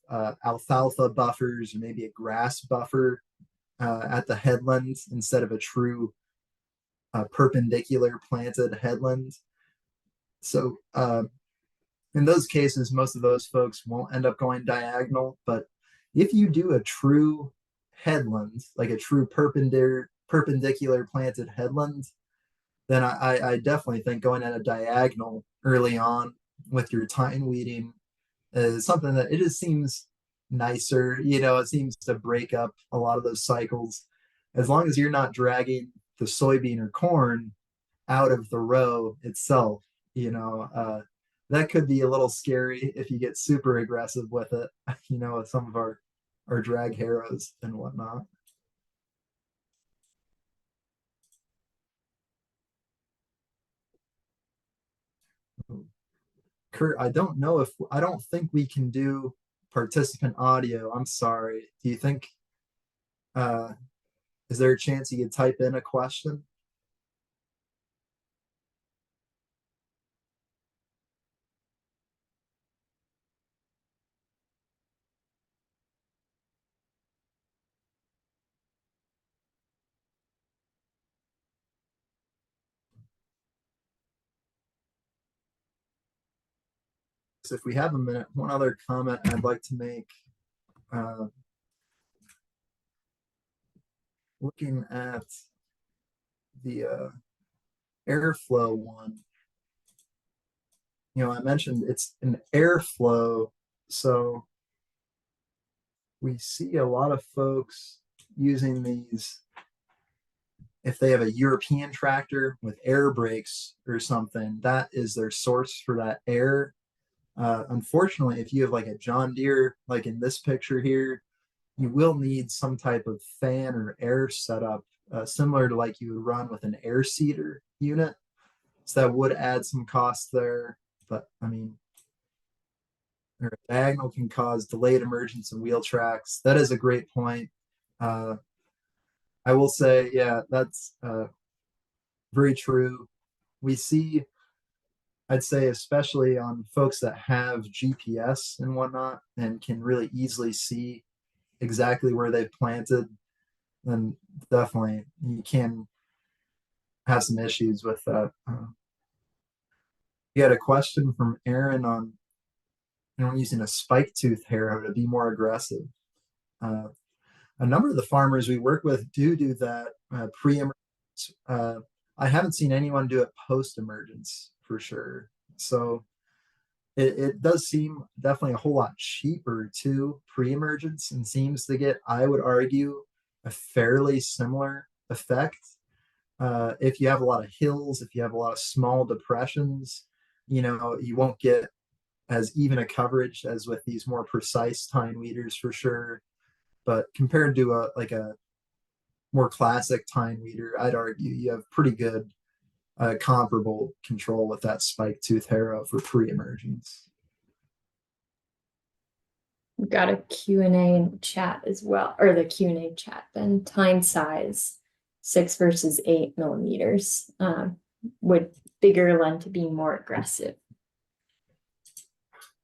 alfalfa buffers or maybe a grass buffer at the headland instead of a true perpendicular planted headland. So in those cases, most of those folks won't end up going diagonal. But if you do a true headland, like a true perpendicular planted headland, then I definitely think going at a diagonal early on with your tine weeding is something that it just seems nicer. It seems to break up a lot of those cycles. As long as you're not dragging the soybean or corn out of the row itself, that could be a little scary if you get super aggressive with it, with some of our drag harrows and whatnot. Kurt, I don't think we can do participant audio. I'm sorry. Do you think, uh, is there a chance you could type in a question? So if we have a minute, one other comment I'd like to make, uh, looking at the airflow one, I mentioned it's an airflow. So we see a lot of folks using these if they have a European tractor with air brakes or something, that is their source for that air. Unfortunately, if you have like a John Deere, like in this picture here, you will need some type of fan or air setup, similar to like you would run with an air seeder unit. So that would add some cost there. But I mean, diagonal can cause delayed emergence in wheel tracks. That is a great point. Uh, I will say, yeah, that's very true. We see, I'd say, especially on folks that have GPS and whatnot and can really easily see exactly where they've planted, then definitely you can have some issues with that. You had a question from Aaron on using a spike tooth harrow to be more aggressive. Uh, a number of the farmers we work with do that pre-emergence. Uh, I haven't seen anyone do it post-emergence for sure. So it does seem definitely a whole lot cheaper too pre-emergence and seems to get, I would argue, a fairly similar effect. If you have a lot of hills, if you have a lot of small depressions, you won't get as even a coverage as with these more precise tine weeders for sure. But compared to a more classic tine weeder, I'd argue you have pretty good comparable control with that spike tooth harrow for pre-emergence. We've got a Q&A in the chat as well, or the Q&A chat then. Tine size, 6 versus 8 millimeters. Would bigger lend to being more aggressive?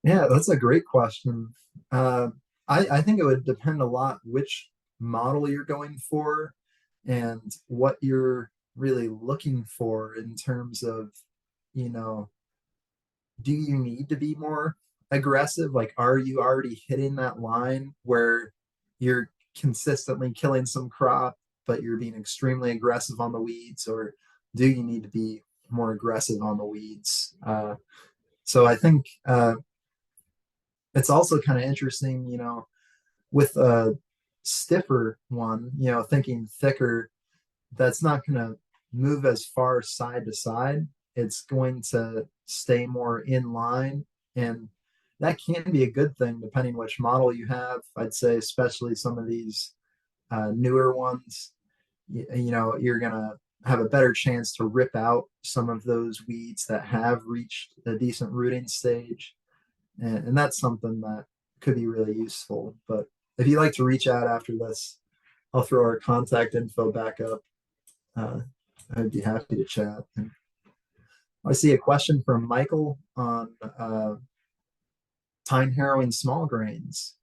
Yeah, that's a great question. I think it would depend a lot which model you're going for and what you're really looking for in terms of, you know, do you need to be more aggressive? Like, are you already hitting that line where you're consistently killing some crop, but you're being extremely aggressive on the weeds, or do you need to be more aggressive on the weeds? So I think it's also kind of interesting, with a stiffer one, thinking thicker, that's not going to move as far side to side. It's going to stay more in line. And that can be a good thing depending which model you have. I'd say, especially some of these newer ones, you're gonna have a better chance to rip out some of those weeds that have reached a decent rooting stage, and that's something that could be really useful. But if you'd like to reach out after this, I'll throw our contact info back up. Uh, I'd be happy to chat. And I see a question from Michael on tine harrowing small grains.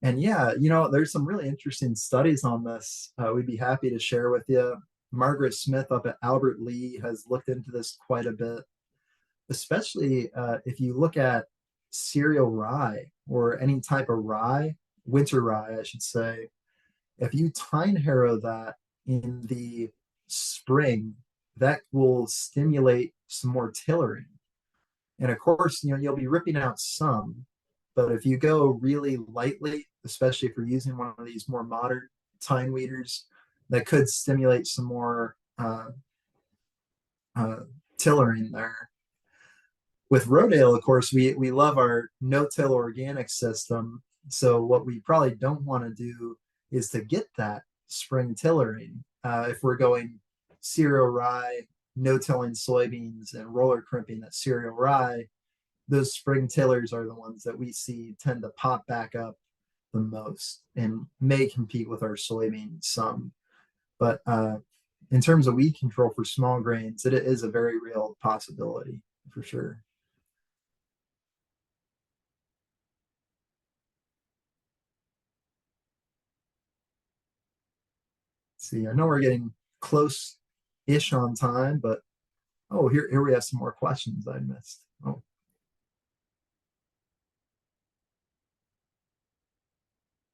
And yeah, there's some really interesting studies on this. We'd be happy to share with you. Margaret Smith up at Albert Lee has looked into this quite a bit, especially if you look at cereal rye or any type of rye, winter rye, I should say. If you tine harrow that in the spring, that will stimulate some more tillering. And of course, you'll be ripping out some, but if you go really lightly, especially if you're using one of these more modern tine weeders, that could stimulate some more uh, tillering there. With Rodale, of course, we love our no-till organic system. So what we probably don't want to do is to get that spring tillering. If we're going cereal rye, no-tilling soybeans, and roller crimping that cereal rye, those spring tillers are the ones that we see tend to pop back up the most and may compete with our soybeans some. But in terms of weed control for small grains, it is a very real possibility for sure. See, I know we're getting close-ish on time, but oh, here we have some more questions I missed. Oh,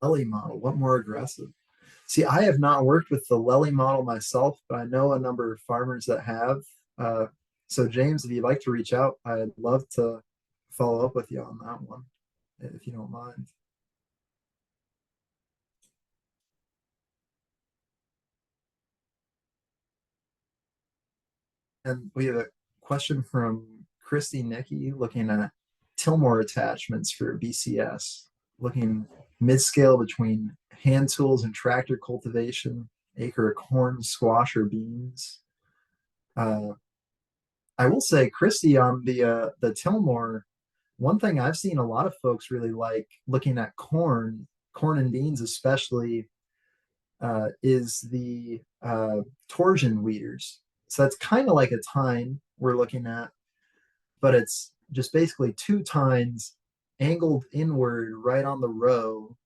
Lely model, what more aggressive? See, I have not worked with the Lely model myself, but I know a number of farmers that have. Uh, so, James, if you'd like to reach out, I'd love to follow up with you on that one, if you don't mind. And we have a question from Christy Nicky looking at Tillmore attachments for BCS, looking mid-scale between hand tools and tractor cultivation, acre of corn, squash, or beans. Uh, I will say, Christy, on the Tillmore, one thing I've seen a lot of folks really like looking at corn and beans especially, is the torsion weeders. So that's kind of like a tine we're looking at, but it's just basically two tines angled inward right on the row,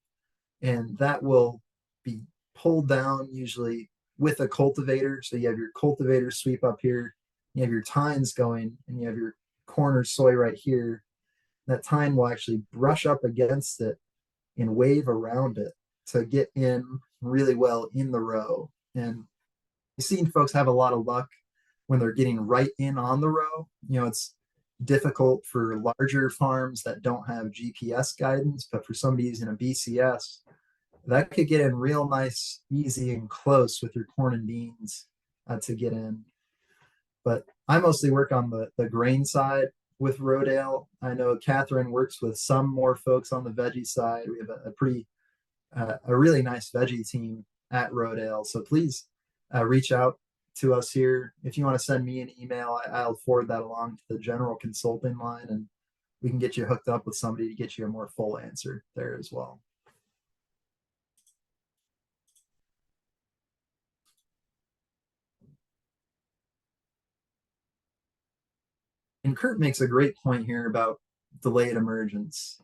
and that will be pulled down usually with a cultivator. So you have your cultivator sweep up here, you have your tines going, and you have your corn or soy right here. That tine will actually brush up against it and wave around it to get in really well in the row. And I've seen folks have a lot of luck when they're getting right in on the row. It's difficult for larger farms that don't have GPS guidance, but for somebody using a BCS, that could get in real nice, easy, and close with your corn and beans to get in. But I mostly work on the grain side with Rodale. I know Catherine works with some more folks on the veggie side. We have a really nice veggie team at Rodale. So please reach out to us here. If you want to send me an email, I'll forward that along to the general consulting line, and we can get you hooked up with somebody to get you a more full answer there as well. And Kurt makes a great point here about delayed emergence.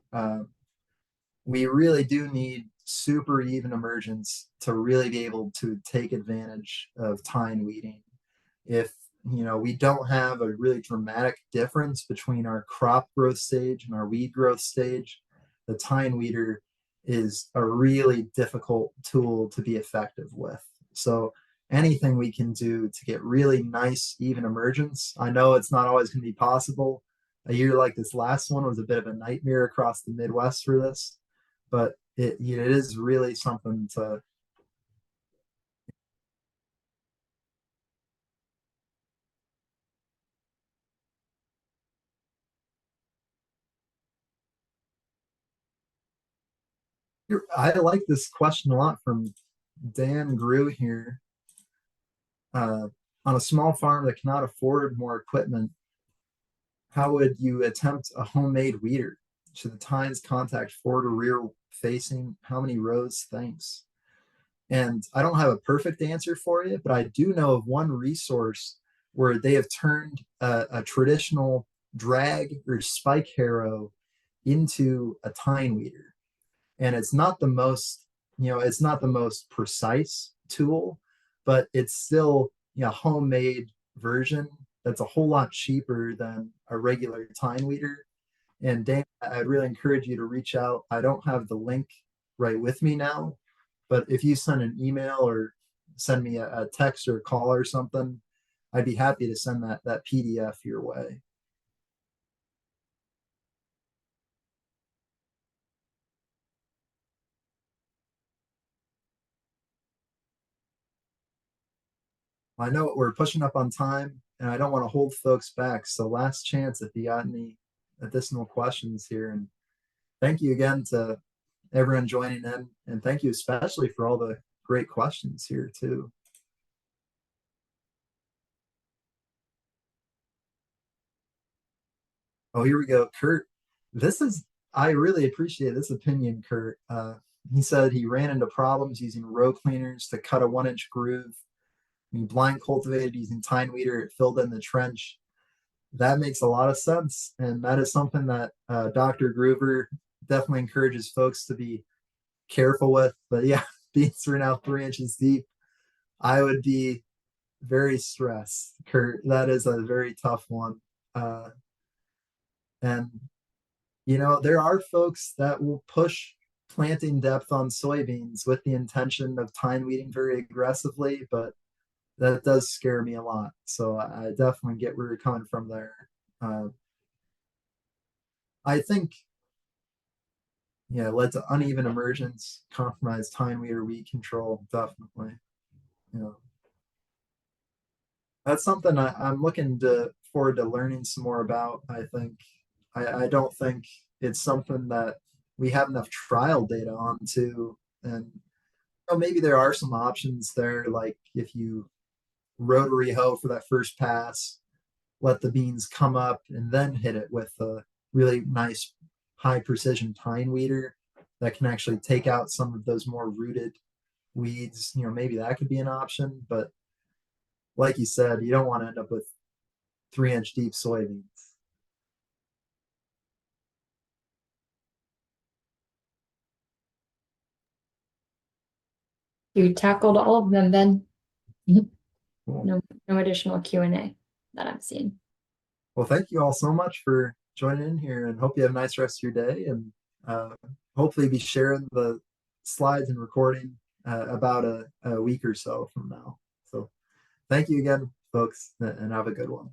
We really do need super even emergence to really be able to take advantage of tine weeding. If we don't have a really dramatic difference between our crop growth stage and our weed growth stage, the tine weeder is a really difficult tool to be effective with. So anything we can do to get really nice even emergence, I know it's not always going to be possible. A year like this last one was a bit of a nightmare across the Midwest for this, but it is really something to. I like this question a lot from Dan grew here on a small farm that cannot afford more equipment. How would you attempt a homemade weeder? Should the tines contact forward or rear facing? How many rows? Thanks. And I don't have a perfect answer for you, but I do know of one resource where they have turned a traditional drag or spike harrow into a tine weeder. And it's not the most, it's not the most precise tool, but it's still, homemade version that's a whole lot cheaper than a regular tine weeder. And Dan, I'd really encourage you to reach out. I don't have the link right with me now, but if you send an email or send me a text or a call or something, I'd be happy to send that PDF your way. I know we're pushing up on time, and I don't want to hold folks back. So last chance if you got any additional questions here. And thank you again to everyone joining in, and thank you especially for all the great questions here too. Oh, here we go. Kurt, I really appreciate this opinion, Kurt. He said he ran into problems using row cleaners to cut a 1 inch groove. He blind cultivated using tine weeder. It filled in the trench. That makes a lot of sense. And that is something that Dr. Groover definitely encourages folks to be careful with. But yeah, beans are now 3 inches deep. I would be very stressed, Kurt. That is a very tough one. And there are folks that will push planting depth on soybeans with the intention of tine weeding very aggressively, but that does scare me a lot. So I definitely get where you're coming from there. Uh, I think, yeah, led to uneven emergence, compromised tine weeder weed control, definitely. You know, that's something I'm looking forward to learning some more about. I don't think it's something that we have enough trial data on to, and maybe there are some options there, like if you rotary hoe for that first pass, let the beans come up, and then hit it with a really nice high precision tine weeder that can actually take out some of those more rooted weeds. Maybe that could be an option, but like you said, you don't want to end up with 3 inch deep soybeans. You tackled all of them, then. Cool. No additional Q&A that I'm seeing. Well, thank you all so much for joining in here, and hope you have a nice rest of your day. And uh, hopefully, be sharing the slides and recording about a week or so from now. So, thank you again, folks, and have a good one.